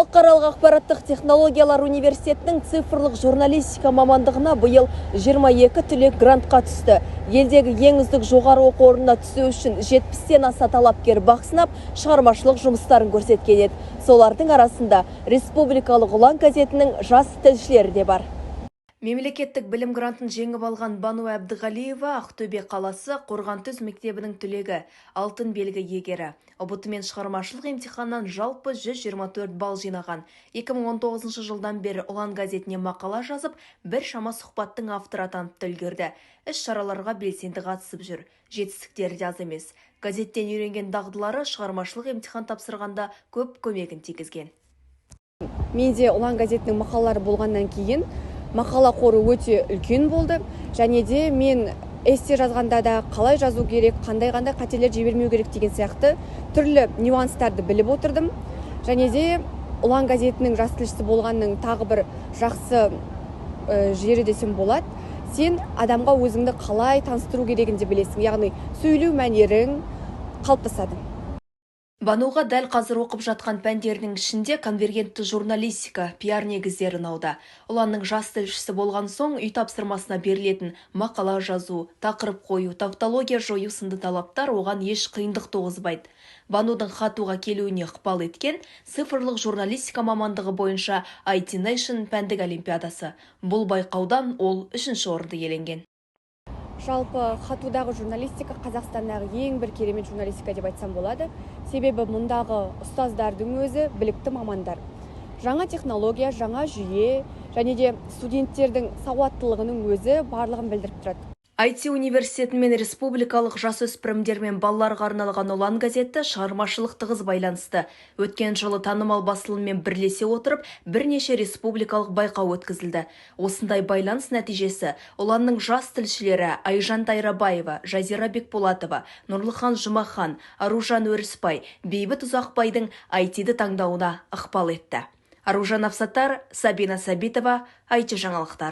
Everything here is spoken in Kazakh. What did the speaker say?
Халықаралық ақпараттық технологиялар университетінің цифрлық журналистика мамандығына биыл 22 түлек грантқа түсті. Елдегі ең үздік жоғары оқу орнына түсу үшін 70-тен аса талапкер бақ сынап, шығармашылық жұмыстарын көрсеткен еді. Солардың арасында Республикалық ұлан газетінің жас тілшілері де бар. Мемлекеттік білім грантын жеңіп алған Бану Әбдіғалиева Ақтөбе қаласы Қорғантөс мектебінің түлегі, алтын белгі егері. ұбт мен шығармашылық емтиханнан жалпы 124 балл жинаған. 2019 жылдан бері ұлан газетіне мақала жазып, бір шама сұхбаттың авторы атанып та үлгерді. Іс-шараларға белсенді қатысып жүр. Жетістіктері де аз емес. Газеттен үйренген дағдылары шығармашылық емтихан тапсырғанда көп көмегін тигізген. Менде ұлан газетінің мақалалары болғаннан кейін мақала қоры өте үлкен болды. Және де мен эссе жазғанда да қалай жазу керек, қандай қателер жібермеу керек деген сияқты түрлі нюанстарды біліп отырдым. Және де ұлан газетінің жас тілшісі болғанның тағы бір жақсы жері десем болады. Сен адамға өзіңді қалай таныстыру керегін де білесің, яғни сөйлеу мәнерің қалыптасады. Бануға дәл қазір оқып жатқан пәндерінің ішінде конвергентті журналистика, пиар негіздері ұнауда. Ұланның жас тілшісі болған соң үй тапсырмасына берілетін мақала жазу, тақырып қою, тавтология жою сынды талаптар оған еш қиындық туғызбайды. Банудың хатуға келуіне ықпал еткен цифрлық журналистика мамандығы бойынша IT Nation пәндік олимпиадасы. Бұл байқаудан ол 3-ші орынды иеленген. Жалпы хатудағы журналистика Қазақстандағы ең бір керемет журналистика деп айтсам болады. Себебі мұндағы ұстаздардың өзі білікті мамандар. Жаңа технология, жаңа жүйе және де студенттердің сауаттылығының өзі барлығын білдіріп тұрады. IT университеті мен республикалық жасөспірімдер мен балаларға арналған ұлан газеті шығармашылық тығыз байланысты. Өткен жылы танымал басылыммен бірлесе отырып, бірнеше республикалық байқау өткізілді. Осындай байланыс нәтижесі ұланның жас тілшілері Айжан Тайрабаева, Жазира Бекболатова, Нұрлыхан Жұмахан, Аружан Өріспай, Бейбіт Ұзақбайдың IT-ді таңдауына ықпал етті. Аружан Афсаттар, Сабина Сабитова, IT жаңалықтары.